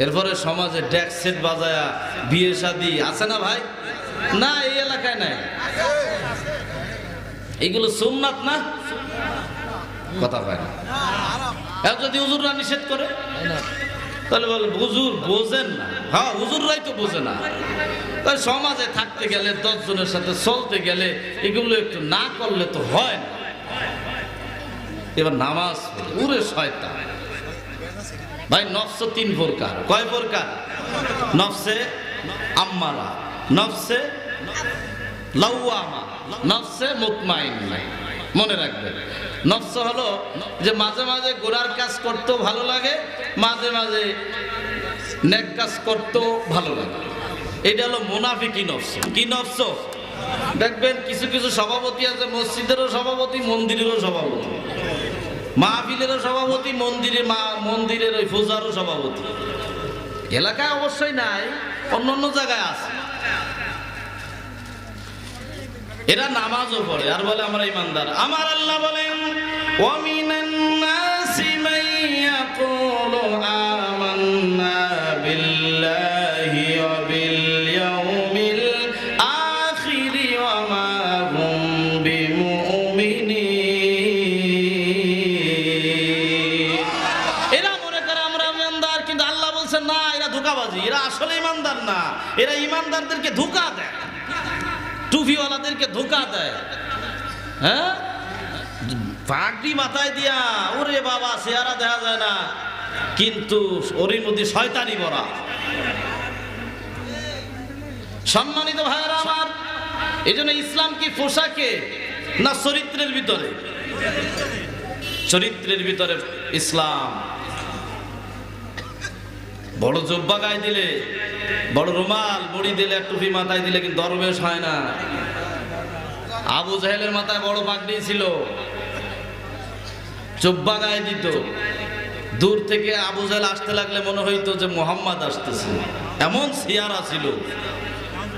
এরপরে সমাজে ডেক সেট বাজায়া বিয়ে শাদী আছে না ভাই? না, এই এলাকায় নাই। এইগুলো সুন্নাত না? কথা হয় না। যদি হুজুররা নিষেধ করে তাহলে বলে হুজুর বোঝেন না। হ্যাঁ, হুজুররাই তো বোঝে না। তাই সমাজে থাকতে গেলে, 10 জনের সাথে চলতে গেলে এগুলো একটু না করলে তো হয় না। এবার নামাজ উরে শয়তান ভাই। নফস 3 প্রকার। কয় প্রকার? নফসে আম্মারা, নফসে লাওয়ামা, নফসে মুতমাইন্না। মনে রাখবেন, নফস হলো যে মাঝে মাঝে গোনার কাজ করতেও ভালো লাগে, মাঝে মাঝে নেক কাজ করতেও ভালো লাগে। এটা হলো মুনাফিকি নফস। কি নফস? দেখবেন কিছু কিছু সভাপতি আছে, মসজিদেরও সভাপতি, মন্দিরেরও সভাপতি, মাহফিলেরও সভাপতি, মন্দিরের ওই পূজারও সভাপতি। এলাকায় অবশ্যই নাই, অন্য অন্য জায়গায় আছে। এরা নামাজও পড়ে আর বলে আমরা ইমানদার। আমার আল্লাহ বলেন, ওয়ামিনান নাসি মান ইয়াকুলু আমান্না বিল্লাহি ওয়া বিল ইয়াউমিল আখির ওয়া মা হুম বিমুমিনিন। এরা মনে করে আমরা ইমানদার, কিন্তু আল্লাহ বলছেন না, এরা ধোঁকাবাজি, এরা আসলে ইমানদার না, এরা ইমানদারদেরকে ধোঁকা দেয়, টুপিওয়ালাদেরকে ধোঁকা দেয়। হ্যাঁ, পাগড়ি মাথায় দিয়া, ওরে বাবা চেহারা দেখা যায় না, কিন্তু ওর মধ্যে শয়তানি ভরা। সম্মানিত ভাইয়েরা আমার, এই জন্য ইসলাম কি পোশাকে না চরিত্রের ভিতরে? চরিত্রের ভিতরে ইসলাম। বড় জুব্বা গায়ে দিলে, বড় রুমাল মুড়ি দিলে, টুপি মাথায় দিলে কিন্তু দরবেশ হয় না। আবু জাহেলের মাথায় বড় পাগড়ি ছিল, জুব্বা গায়ে দিত, দূর থেকে আবু জাহেল আসতে লাগলে মনে হইতো যে মুহাম্মদ আসতেছে, এমন চেহারা ছিল।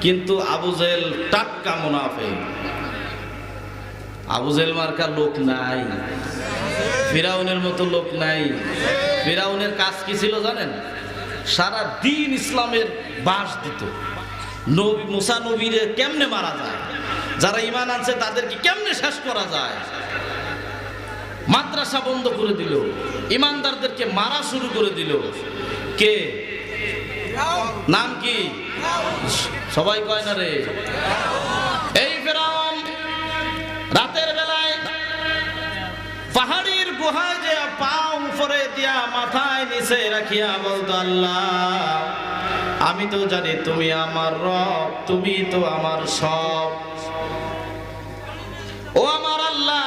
কিন্তু আবু জাহেল টাটকা মুনাফিক। আবু জাহেল মার্কা লোক নাই, ফিরাউনের মতো লোক নাই। ফিরাউনের কাজ কি ছিল জানেন? সারা দিন ইসলামের বাস দিত। নবী মুসা নবীরে কেমনে মারা যায়, যারা ঈমান আনছে তাদেরকে কেমনে শেষ করা যায়, মাদ্রাসা বন্ধ করে দিল, ঈমানদারদেরকে মারা শুরু করে দিল। কে? নাম কি? সবাই কয় না রে। এই ফিরাউন রাতের বেলায় পাহাড়ির গুহায় যে পা উপরে দিয়া মাথায় নিচে রাখিয়া বলতো, আল্লাহ আমি তো জানি তুমি আমার রব, তুমি তো আমার সব। ও আমার আল্লাহ,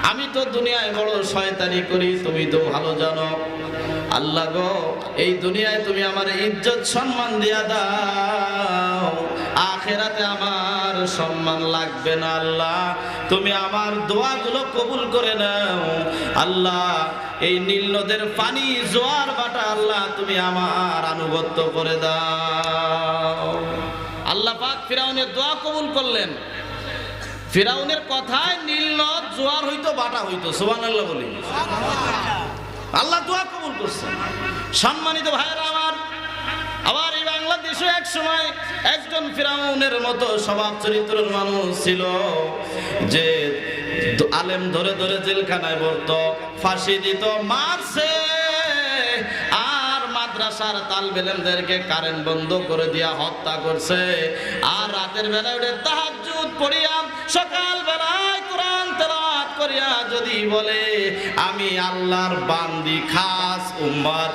আমি তো দুনিয়ায় বড় শয়তানি করি, তুমি তো ভালো জানো। আল্লাহ গো, এই দুনিয়ায় তুমি আমার ইজ্জত সম্মান দিয়া দাও, আখিরাতে আমার সম্মান লাগবে না। আল্লাহ তুমি আমার দোয়াগুলো কবুল করে নাও। আল্লাহ এই নীল নদের পানি জোয়ার বাটা আল্লাহ তুমি আমার আনুগত্য করে দাও। আল্লাহ পাক ফিরাউনের দোয়া কবুল করলেন। ফিরাউনের কথায় নীল নদ জোয়ার হইতো, বাটা হইতো। সুবহানাল্লাহ বলি। আল্লাহ দোয়া কবুল করছেন। সম্মানিত ভাইরা আমার, আবার এই বাংলাদেশে এক সময় একজন ফিরাউনের মতো স্বভাব চরিত্রের মানুষ ছিল, যে আলেম ধরে ধরে জেলখানায় ভরতো, ফাঁসি দিত, মারছে। আর মাদ্রাসার তালবেলেমদেরকে কারেন্ট বন্ধ করে দিয়া হত্যা করছে। আর রাতের বেলায় উঠে তাহাজ্জুদ পড়িয়া সকাল বেলায় কোরআন তেলাওয়াত করিয়া যদি বলে, আমি আল্লাহর বান্দি, খাস উম্মত,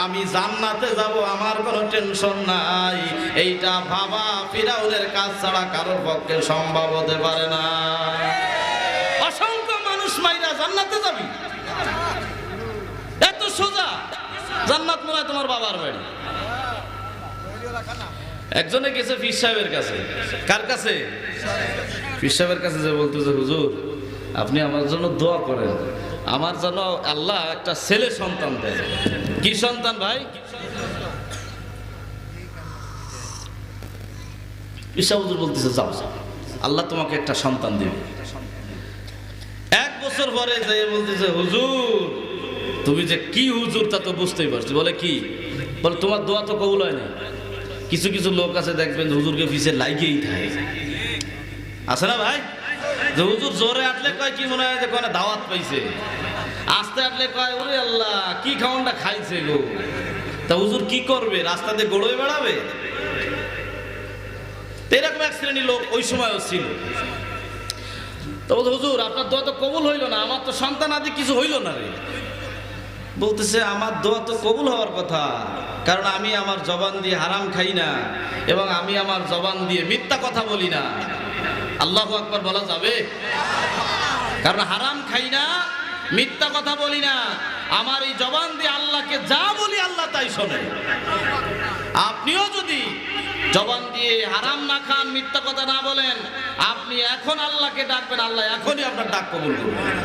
আমি জান্নাতে যাব, আমার কোনো টেনশন নাই, এইটা ভাবা ফিরাউনের কাজ ছাড়া কারোর পক্ষে সম্ভব হতে পারে না। অসংখ্য মানুষ মাইরা জান্নাতে যাবি, এত সোজা। জান্নাত মনে হয় তোমার বাবার বাড়ি। একজনে গেছে পীর সাহেবের কাছে। কার কাছে? পীর সাহেবের কাছে। যে বলতেছে, হুজুর আপনি আমার জন্য দোয়া করেন, আমার জন্য আল্লাহ একটা ছেলে সন্তান দেয়। কি সন্তান ভাই? পীর সাহেব হুজুর বলতেছে, যাও আল্লাহ তোমাকে একটা সন্তান দিবে। 1 বছর পরে যাই বলতেছে, হুজুর তুমি যে কি হুজুর তা তো বুঝতেই পারছি। বলে কি? বলে তোমার দোয়া তো কবুল হয় না। কিছু কিছু লোক আছে দেখবেন হুজুরকে পিছে লাইগেই থাকে, আছে না ভাই? যে হুজুর জোরে আটলে কয় কি মনে হয় যে কোনো দাওয়াত পাইছে, আস্তে আটলে কয় ওরে আল্লাহ কি খাওয়ানটা খাইছে গো। তা হুজুর কি করবে? রাস্তাতে গড়ে বেড়াবে? এরকম এক শ্রেণীর লোক ওই সময়ও ছিল। তো বলতো, হুজুর আপনার দোয়া তো কবুল হইল না, আমার তো সন্তান আদি কিছু হইল না রে। বলতেছে, আমার দোয়া তো কবুল হওয়ার কথা, কারণ আমি আমার জবান দিয়ে হারাম খাই না, এবং আমি আমার জবান দিয়ে মিথ্যা কথা বলি না। আল্লাহু আকবার বলা যাবে? কারণ হারাম খাই না, মিথ্যা কথা বলি না, আমার এই জবান দিয়ে আল্লাহকে যা বলি আল্লাহ তাই শোনে। আপনিও যদি জবান দিয়ে হারাম না খান, মিথ্যা কথা না বলেন, আপনি এখন আল্লাহকে ডাকবেন, আল্লাহ এখনই আপনার ডাক কবুল করবেন।